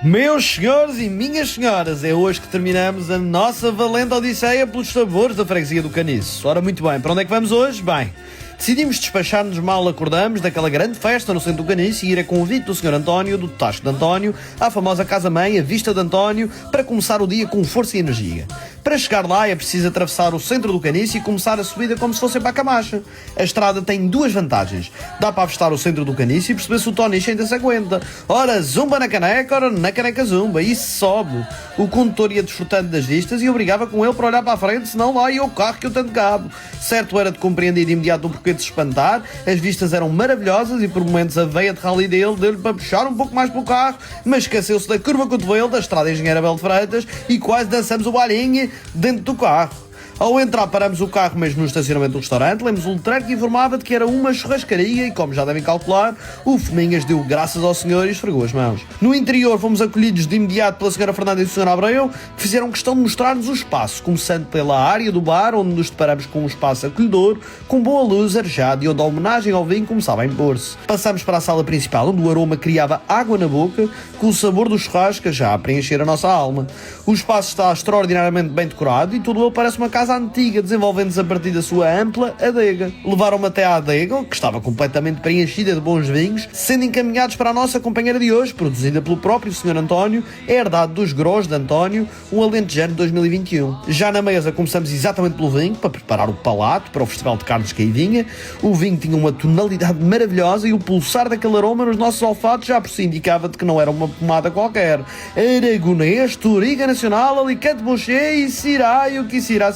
Meus senhores e minhas senhoras, é hoje que terminamos a nossa valente odisseia pelos sabores da freguesia do Caniço. Ora, muito bem, para onde é que vamos hoje? Bem, decidimos despachar-nos mal acordamos daquela grande festa no centro do Caniço e ir a convite do Sr. António, do Tasco de António, à famosa casa-mãe, a Vista de António, para começar o dia com força e energia. Para chegar lá é preciso atravessar o centro do Caniço e começar a subida como se fosse para a Camacha. A estrada tem duas vantagens. Dá para avistar o centro do Caniço e perceber se o Tonicho ainda se aguenta. Ora, zumba na caneca, ora na caneca zumba. E sobe. O condutor ia desfrutando das vistas e obrigava com ele para olhar para a frente, senão lá ia o carro que eu tanto cabo. Certo era de compreender de imediato o porquê de se espantar. As vistas eram maravilhosas e por momentos a veia de rally deu-lhe para puxar um pouco mais pelo carro, mas esqueceu-se da curva cotovelo da estrada Engenheiro Abel de Freitas e quase dançamos o balinho dentro do carro. Ao entrar, paramos o carro mesmo no estacionamento do restaurante, lemos um letreiro que informava de que era uma churrascaria e, como já devem calcular, o Feminhas deu graças ao senhor e esfregou as mãos. No interior fomos acolhidos de imediato pela Sra. Fernanda e o Sr. Abreu, que fizeram questão de mostrar-nos o espaço, começando pela área do bar, onde nos deparamos com um espaço acolhedor, com boa luz, arejado e onde a homenagem ao vinho começava a impor-se. Passamos para a sala principal, onde o aroma criava água na boca, com o sabor do churrasco já a preencher a nossa alma. O espaço está extraordinariamente bem decorado e tudo ele parece uma casa antiga, desenvolvendo-se a partir da sua ampla adega. Levaram-me até à adega, que estava completamente preenchida de bons vinhos, sendo encaminhados para a nossa companheira de hoje, produzida pelo próprio Sr. António, herdade dos Grós de António, um alentejano de 2021. Já na mesa começamos exatamente pelo vinho, para preparar o palato para o Festival de Carnes que aí vinha. O vinho tinha uma tonalidade maravilhosa e o pulsar daquele aroma nos nossos olfatos já por si indicava de que não era uma pomada qualquer. Aragonês, Toriga Nacional, Alicante Monché e Cirá, e o que Cirá.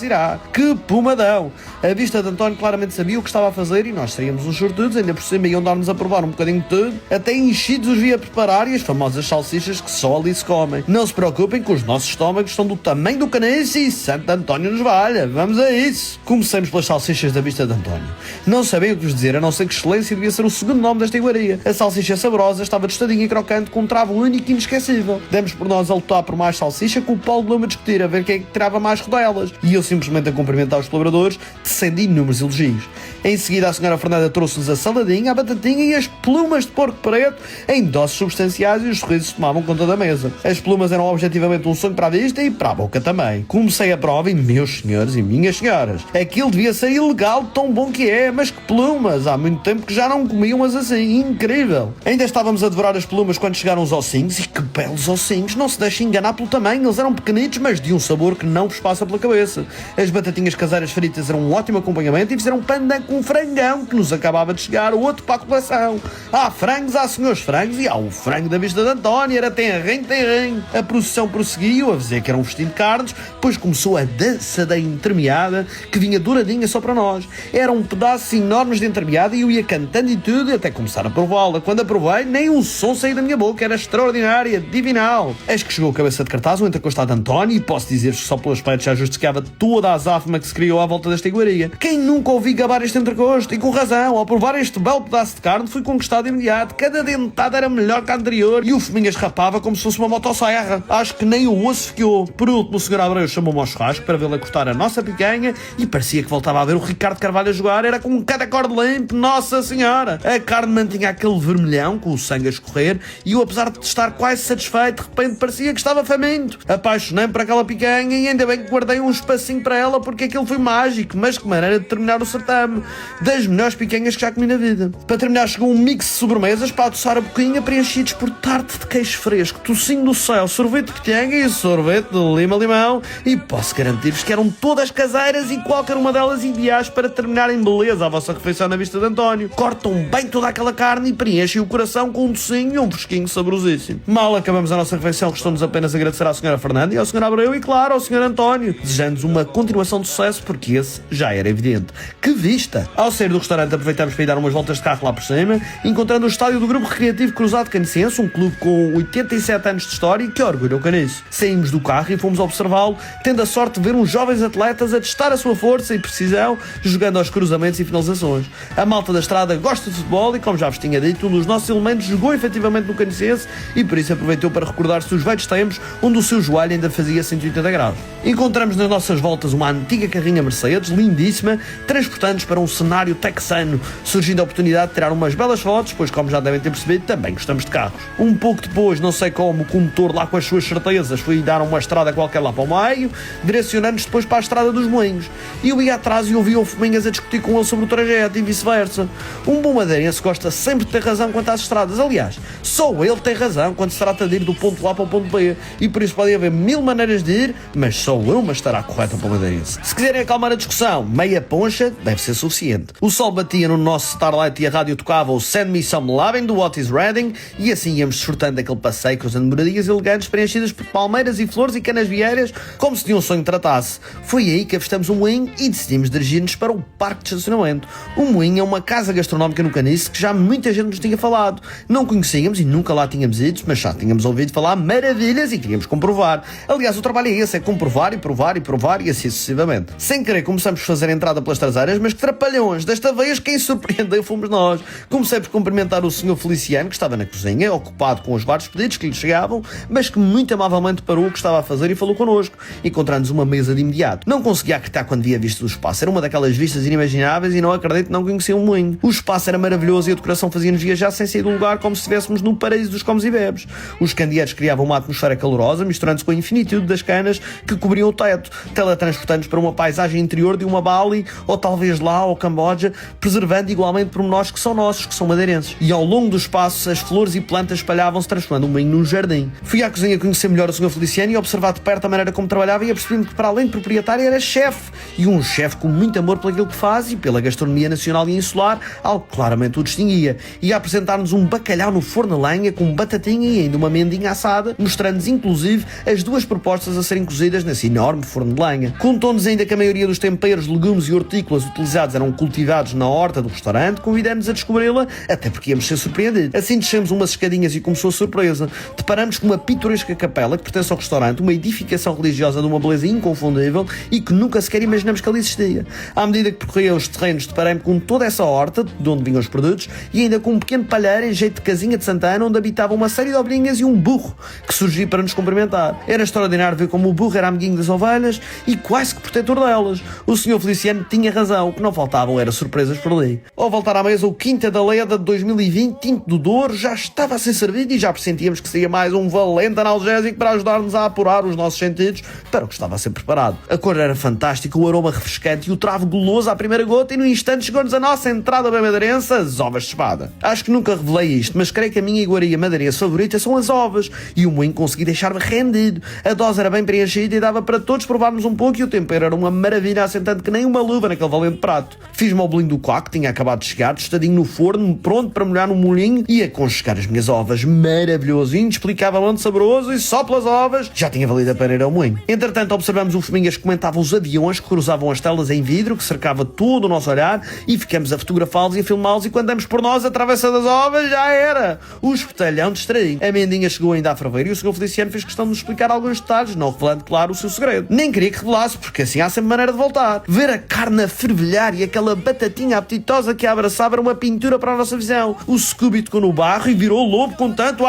Que pomadão! A Vista de António claramente sabia o que estava a fazer e nós seríamos uns sortudos, ainda por cima iam dar-nos a provar um bocadinho de tudo, até enchidos os via preparar e as famosas salsichas que só ali se comem. Não se preocupem que os nossos estômagos estão do tamanho do Caniço e Santo António nos valha. Vamos a isso! Comecemos pelas salsichas da Vista de António. Não sabia o que vos dizer, a não ser que excelência devia ser o segundo nome desta iguaria. A salsicha saborosa estava tostadinha e crocante com um travo único e inesquecível. Demos por nós a lutar por mais salsicha com o Paulo Blume a discutir a ver quem é que tirava mais rodelas. E eu simplesmente a cumprimentar os colaboradores, tecendo inúmeros elogios. Em seguida, a Sra. Fernanda trouxe-nos a saladinha, a batatinha e as plumas de porco preto em doses substanciais e os sorrisos tomavam conta da mesa. As plumas eram objetivamente um sonho para a vista e para a boca também. Comecei a prova e, meus senhores e minhas senhoras, aquilo devia ser ilegal, tão bom que é, mas que plumas! Há muito tempo que já não comiam umas assim, incrível! Ainda estávamos a devorar as plumas quando chegaram os ossinhos, e que belos ossinhos! Não se deixem enganar pelo tamanho, eles eram pequenitos, mas de um sabor que não vos passa pela cabeça. As batatinhas caseiras fritas eram um ótimo acompanhamento e fizeram pandan com frangão que nos acabava de chegar, outro para a coleção. Há frangos, há senhores frangos e há o frango da Vista de António, era tenrinho. A procissão prosseguiu, avisei que era um festim de carnes, depois começou a dançadeira entremeada que vinha douradinha só para nós. Eram pedaços enormes de entremeada e eu ia cantando e tudo até começar a prová-la. Quando a provei, nem um som saiu da minha boca, era extraordinária, divinal. Eis que chegou a cabeça de cartaz, o entrecostado de António, e posso dizer-vos que só pelo aspecto já justificava toda a azáfama que se criou à volta desta iguaria. Quem nunca ouvi gabar este entrecosto? E com razão, ao provar este belo pedaço de carne fui conquistado de imediato. Cada dentada era melhor que a anterior e o Feminhas rapava como se fosse uma motosserra. Acho que nem o osso fiqueou. Por último, o Sr. Abreu chamou-me ao churrasco para vê-la cortar a nossa picanha e parecia que voltava a ver o Ricardo Carvalho a jogar. Era com cada corte limpo, Nossa Senhora! A carne mantinha aquele vermelhão com o sangue a escorrer e eu, apesar de estar quase satisfeito, de repente parecia que estava faminto. Apaixonei-me por aquela picanha e ainda bem que guardei um espacinho para ela porque aquilo foi mágico, mas que maneira de terminar o certame. Das melhores picanhas que já comi na vida. Para terminar chegou um mix de sobremesas para adoçar a boquinha, preenchidos por tarte de queijo fresco, tocinho do céu, sorvete de pitanha e sorvete de lima-limão. E posso garantir-vos que eram todas caseiras e qualquer uma delas ideais para terminar em beleza a vossa refeição na Vista de António. Cortam bem toda aquela carne e preenchem o coração com um docinho e um fresquinho saborosíssimo. Mal acabamos a nossa refeição, restou-nos apenas agradecer à Sra. Fernanda e ao Sr. Abreu e, claro, ao Sr. António, desejando-nos uma continuação de sucesso, porque esse já era evidente. Que vista! Ao sair do restaurante aproveitamos para ir dar umas voltas de carro lá por cima, encontrando o estádio do Grupo Recreativo Cruzado Canicense, um clube com 87 anos de história e que orgulha o Caniço. Saímos do carro e fomos observá-lo, tendo a sorte de ver uns jovens atletas a testar a sua força e precisão, jogando aos cruzamentos e finalizações. A malta da estrada gosta de futebol e, como já vos tinha dito, um dos nossos elementos jogou efetivamente no Canicense e por isso aproveitou para recordar-se dos velhos tempos onde o seu joelho ainda fazia 180 graus. Encontramos nas nossas voltas uma antiga carrinha Mercedes, lindíssima, transportando-nos para um cenário texano, surgindo a oportunidade de tirar umas belas fotos, pois como já devem ter percebido, também gostamos de carros. Um pouco depois, não sei como, o condutor lá com as suas certezas foi dar uma estrada qualquer lá para o meio, direcionando-nos depois para a estrada dos Moinhos. E eu ia atrás e ouvia o Fominhas a discutir com ele sobre o trajeto e vice-versa. Um bom madeirense gosta sempre de ter razão quanto às estradas. Aliás, só ele tem razão quando se trata de ir do ponto A para o ponto B. E por isso podem haver mil maneiras de ir, mas só uma estará correta para o madeirense. Se quiserem acalmar a discussão, meia poncha deve ser suficiente. O sol batia no nosso Starlight e a rádio tocava o Send Me Some Lovin' do Otis Redding e assim íamos desfrutando daquele passeio cruzando moradias elegantes preenchidas por palmeiras e flores e canasvieiras como se de um sonho tratasse. Foi aí que avistamos um moinho e decidimos dirigir-nos para o parque de estacionamento. O moinho é uma casa gastronómica no Caniço que já muita gente nos tinha falado. Não conhecíamos e nunca lá tínhamos ido, mas já tínhamos ouvido falar maravilhas e queríamos comprovar. Aliás, o trabalho é esse, é comprovar e provar e provar e assim sucessivamente. Sem querer começamos a fazer a entrada pelas traseiras, mas que trapalhões! Desta vez quem surpreendeu fomos nós. Comecei por cumprimentar o Sr. Feliciano, que estava na cozinha, ocupado com os vários pedidos que lhe chegavam, mas que muito amavelmente parou o que estava a fazer e falou connosco, encontrando-nos uma mesa de imediato. Não conseguia acreditar quando via a vista do espaço. Era uma daquelas vistas inimagináveis e não acredito que não conhecia um moinho. O espaço era maravilhoso e a decoração fazia-nos viajar sem sair do lugar como se estivéssemos no paraíso dos comes e bebes. Os candeeiros criavam uma atmosfera calorosa, misturando-se com a infinitude das canas que cobriam o teto, teletransportando-nos para uma paisagem interior de uma Bali, ou talvez lá ou Camboja, preservando igualmente pormenores que são nossos, que são madeirenses. E ao longo do espaço, as flores e plantas espalhavam-se, transformando o moinho num jardim. Fui à cozinha conhecer melhor o Sr. Feliciano e observar de perto a maneira como trabalhava e apercebi-me que, para além de proprietário, era chefe. E um chefe com muito amor pelo que faz e pela gastronomia nacional e insular, algo que claramente o distinguia. E a apresentar-nos um bacalhau no forno a lenha com batatinha e ainda uma mendinha assada, mostrando-nos inclusive as duas propostas a serem cozidas nesse enorme forno de lenha. Contou-nos ainda que a maioria dos temperos, legumes e hortícolas utilizados eram cultivados na horta do restaurante, convidando-nos a descobri-la, até porque íamos ser surpreendidos. Assim descemos umas escadinhas e começou a surpresa. Deparamos com uma pitoresca capela que pertence ao restaurante, uma edificação religiosa de uma beleza inconfundível e que nunca sequer imaginamos que ali existia. À medida que percorria os terrenos, deparei-me com toda essa horta, de onde vinham os produtos, e ainda com um pequeno palheiro em jeito de casinha de Santana, onde habitava uma série de ovelhinhas e um burro, que surgia para nos cumprimentar. Era extraordinário ver como o burro era amiguinho das ovelhas e quase que protetor delas. O Sr. Feliciano tinha razão, o que não faltavam era surpresas por ali. Ao voltar à mesa, o Quinta da Leda de 2020, tinto do Douro, já estava a ser servido e já pressentíamos que seria mais um valente analgésico para ajudar-nos a apurar os nossos sentidos para o que estava a ser preparado. A cor era fantástica, o aroma refrescante e o travo goloso à primeira gota, e no instante chegou-nos a nossa entrada bem madeirense, as ovas de espada. Acho que nunca revelei isto, mas creio que a minha iguaria madeirense favorita são as ovas, e o moinho consegui deixar-me rendido. A dose era bem preenchida e dava para todos provarmos um pouco, e o tempero era uma maravilha, assentando que nem uma luva naquele valente prato. Fiz-me ao bolinho do coco, que tinha acabado de chegar, tostadinho no forno, pronto para molhar no molhinho e aconchegar as minhas ovas. Maravilhoso, inexplicavelmente saboroso, e só pelas ovas já tinha valido a pena ir ao moinho. Entretanto, observamos o Fominhas que comentava os aviões que cruzavam as telas em vidro, que cercava todo o nosso olhar, e ficamos a fotografá-los e a filmá-los, e quando damos por nós a travessa das ovas, já era! O espetalhão distraí. A mendinha chegou ainda à ferver e o Sr. Feliciano fez questão de nos explicar alguns detalhes, não revelando, claro, o seu segredo. Nem queria que revelasse, porque assim há sempre maneira de voltar. Ver a carne a fervilhar e aquela batatinha apetitosa que a abraçava era uma pintura para a nossa visão. O Scooby tocou no barro e virou lobo com tanto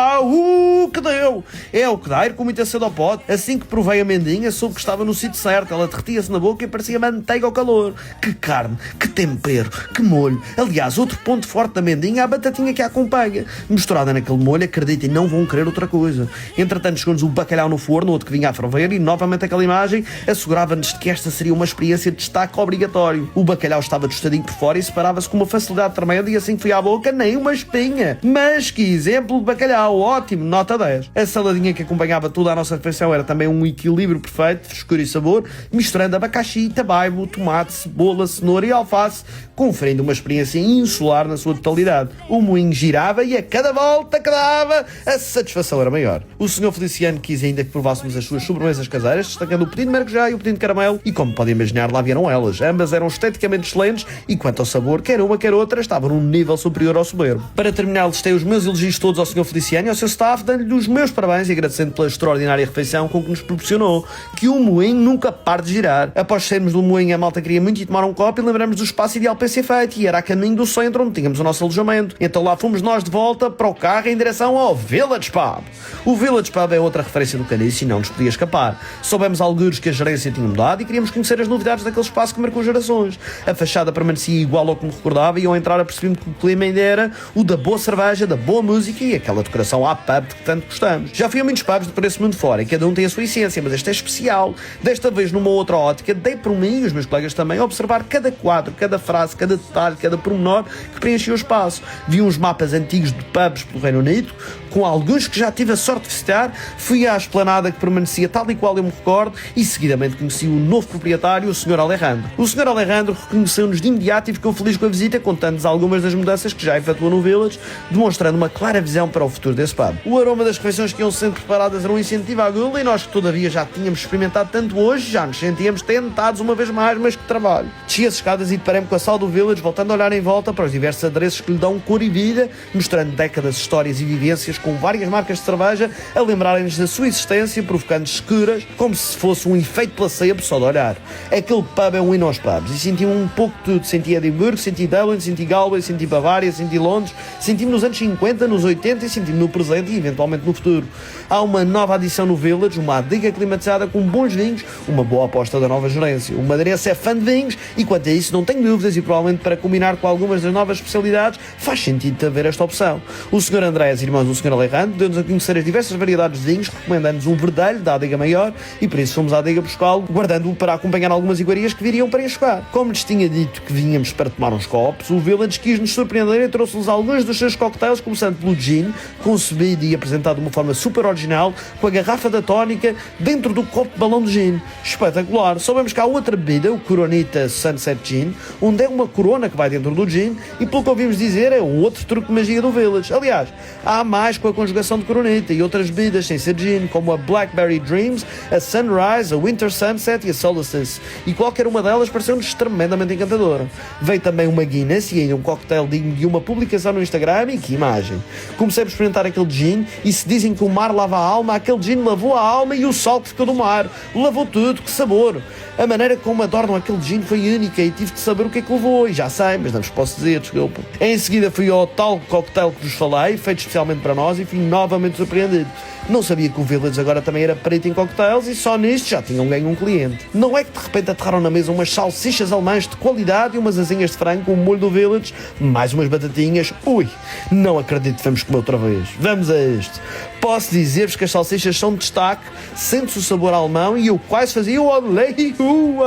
que deu! É o que dá, ir com muita sede ao pote. Assim que provei a mendinha, soube que estava no sítio certo. Ela derretia-se na boca e parecia manteiga ao calor. Que carne, que tempero, que molho. Aliás, outro ponto forte da mendinha é a batatinha que a acompanha. Misturada naquele molho, acreditem, não vão querer outra coisa. Entretanto, chegou-nos o bacalhau no forno, outro que vinha a ferver, e novamente aquela imagem assegurava-nos que esta seria uma experiência de destaque obrigatório. O bacalhau estava tostadinho por fora e separava-se com uma facilidade tremenda, e assim que fui à boca, nem uma espinha. Mas que exemplo de bacalhau, ótimo, nota 10. A saladinha que acompanhava toda a nossa refeição era também um equilíbrio perfeito de frescura e sabor, misturando abacaxi, tabaibo, tomate, cebola, cenoura e alface, conferindo uma experiência insular na sua totalidade. O moinho girava e a cada volta que dava, a satisfação era maior. O Sr. Feliciano quis ainda que provássemos as suas sobremesas caseiras, destacando o pudim de maracujá e o pudim de caramelo, e como podem imaginar, lá vieram elas. Ambas eram esteticamente excelentes e quanto ao sabor, quer uma quer outra, estavam num nível superior ao soberbo. Para terminar, listei os meus elogios todos ao Sr. Feliciano e ao seu staff, dando-lhe os meus parabéns e agradecendo pela extraordinária refeição com que nos proporcionou, que o moinho nunca para de girar. Após sairmos do moinho, a malta queria muito ir tomar um copo e lembramos do espaço ideal para ser feito, e era a caminho do centro onde tínhamos o nosso alojamento. Então lá fomos nós de volta para o carro em direção ao Village Pub. O Village Pub é outra referência do Caniço e não nos podia escapar. Soubemos algures que a gerência tinha tinha mudado e queríamos conhecer as novidades daquele espaço que marcou gerações. A fachada permanecia igual ao que me recordava e ao entrar apercebi-me que o clima ainda era o da boa cerveja, da boa música e aquela decoração à pub de que tanto gostamos. Já fui a muitos pubs por esse mundo fora e cada um tem a sua essência, mas este é especial. Desta vez, numa outra ótica, dei por mim e os meus colegas também a observar cada quadro, cada frase, cada detalhe, cada pormenor que preenchia o espaço. Vi uns mapas antigos de pubs pelo Reino Unido, com alguns que já tive a sorte de visitar, fui à esplanada que permanecia tal e qual eu me recordo e seguidamente conheci o novo proprietário, o Sr. Alejandro. O Sr. Alejandro reconheceu-nos de imediato e ficou feliz com a visita, contando-nos algumas das mudanças que já efetuou no Village, demonstrando uma clara visão para o futuro desse pub. O aroma das refeições que iam sendo preparadas era um incentivo à gula e nós que todavia já tínhamos experimentado tanto hoje, já nos sentíamos tentados uma vez mais, mas que trabalho. Desci as escadas e deparei-me com a sala do Village, voltando a olhar em volta para os diversos adereços que lhe dão cor e vida, mostrando décadas, histórias e vivências com várias marcas de cerveja a lembrarem-nos da sua existência, provocando escuras, como se fosse um efeito placebo só de olhar. Aquele pub é um hino aos pubs e senti um pouco de tudo. Senti Edimburgo, senti Dublin, senti Galway, senti Bavária, senti Londres, senti-me nos anos 50, nos 80 e senti-me no presente e eventualmente no futuro. Há uma nova adição no Village, uma adega climatizada com bons vinhos, uma boa aposta da nova gerência. O madeirense é fã de vinhos e quanto a isso não tenho dúvidas e provavelmente para combinar com algumas das novas especialidades faz sentido haver esta opção. O Sr. Andrés, irmão do Sr. Alejandro, deu-nos a conhecer as diversas variedades de vinhos, recomendando-nos um verdelho da adega maior e por isso fomos à adega buscá-lo, guardando-o para acompanhar algumas iguarias que viriam para enxugar. Como lhes tinha dito que vínhamos para tomar uns copos, o Village quis-nos surpreender e trouxe-nos alguns dos seus cocktails, começando pelo gin, concebido e apresentado de uma forma super original, com a garrafa da tónica dentro do copo de balão de gin. Espetacular! Soubemos que há outra bebida, o Coronita Sunset Gin, onde é uma corona que vai dentro do gin e pelo que ouvimos dizer é outro truque de magia do Village. Aliás, há mais com a conjugação de Coronita e outras bebidas sem ser gin, como a Blackberry Dreams, a Sunrise, a Winter Sunset e a Solstice, e qualquer uma delas pareceu-nos tremendamente encantadora. Veio também uma Guinness e ainda um cocktail digno de uma publicação no Instagram e que imagem. Comecei por experimentar aquele gin e se dizem que o mar lava a alma, aquele gin lavou a alma e o sol que ficou do mar. Lavou tudo, que sabor! A maneira como adornam aquele gin foi única e tive de saber o que é que levou, e já sei, mas não vos posso dizer, desculpa. Em seguida fui ao tal cocktail que vos falei, feito especialmente para nós, e fui novamente surpreendido. Não sabia que o Village agora também era perito em cocktails e só nisto já tinham ganho um cliente. Não é que de repente aterraram na mesa umas salsichas alemãs de qualidade e umas asinhas de frango com o molho do Village, mais umas batatinhas. Ui, não acredito que vamos comer outra vez. Vamos a isto. Posso dizer-vos que as salsichas são de destaque, sente-se o sabor alemão e eu quase fazia o olé,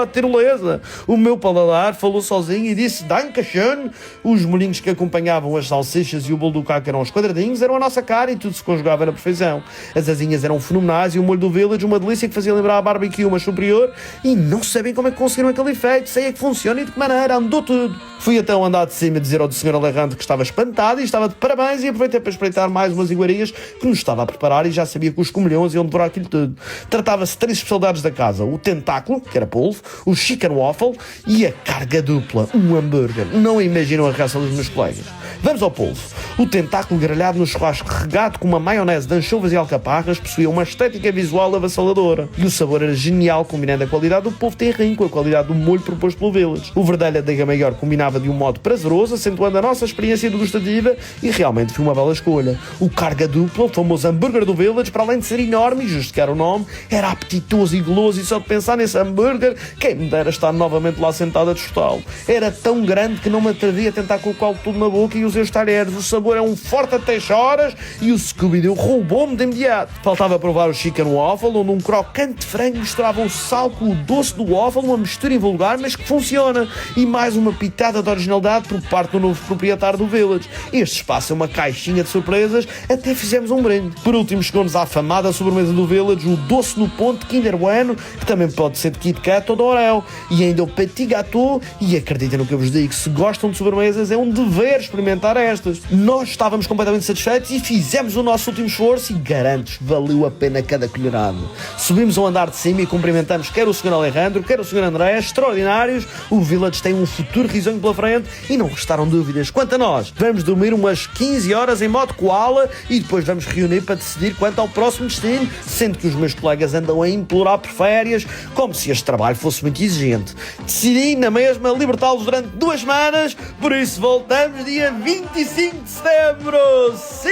a tirolesa. O meu paladar falou sozinho e disse Dankeschön. Os molhinhos que acompanhavam as salsichas e o bolo do caco eram os quadradinhos, eram a nossa cara e tudo se conjugava na perfeição. As asinhas eram fenomenais e o molho do Village uma delícia que fazia lembrar a barbecue, mas superior, e não sabem como é que conseguiram aquele efeito, sei é que funciona e de que maneira, andou tudo. Fui até o andar de cima dizer ao Sr. Alejandro que estava espantado e estava de parabéns e aproveitei para espreitar mais umas iguarias que nos estava a preparar e já sabia que os comelhões iam devorar aquilo tudo. Tratava-se de 3 especialidades da casa, o tentáculo, que era polvo, o chicken waffle e a carga dupla, um hambúrguer. Não imaginam a reação dos meus colegas. Vamos ao polvo. O tentáculo grelhado no churrasco regado com uma maionese de anchovas e alcaparras possuía uma estética visual avassaladora e o sabor era genial, combinando a qualidade do polvo terrim com a qualidade do molho proposto pelo Village. O verdelho adega maior combinava de um modo prazeroso, acentuando a nossa experiência degustativa e realmente foi uma bela escolha. O carga dupla, o famoso hambúrguer do Village, para além de ser enorme e justificar o nome, era apetitoso e guloso e só de pensar nesse hambúrguer, quem me dera estar novamente lá sentado a desfrutá-lo. Era tão grande que não me atrevia a tentar colocá-lo tudo na boca e usei os talheres. O sabor é um forte até choras e o Scooby-Doo roubou-me de imediato. Faltava provar o chicken waffle, onde um crocante de frango misturava o sal com o doce do waffle, uma mistura invulgar, mas que funciona. E mais uma pitada de originalidade por parte do novo proprietário do Village. Este espaço é uma caixinha de surpresas, até fizemos um brinde. Por último, chegou-nos a afamada sobremesa do Village, o doce no ponto Kinder Bueno, que também pode ser de Kit Kat ou de Oreo, e ainda o Petit Gâteau, e acreditem no que eu vos digo, se gostam de sobremesas é um dever experimentar estas. Nós estávamos completamente satisfeitos e fizemos o nosso último esforço e garanto-vos, valeu a pena cada colherada. Subimos ao andar de cima e cumprimentamos quer o Sr. Alejandro, quer o Sr. André, extraordinários. O Village tem um futuro risonho pela frente e não restaram dúvidas. Quanto a nós, vamos dormir umas 15 horas em modo koala e depois vamos reunir para decidir quanto ao próximo destino, sendo que os meus colegas andam a implorar por férias, como se este trabalho fosse muito exigente. Decidi na mesma libertá-los durante 2 semanas, por isso voltamos dia 25 de setembro. Sim!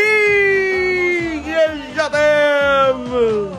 Já temos!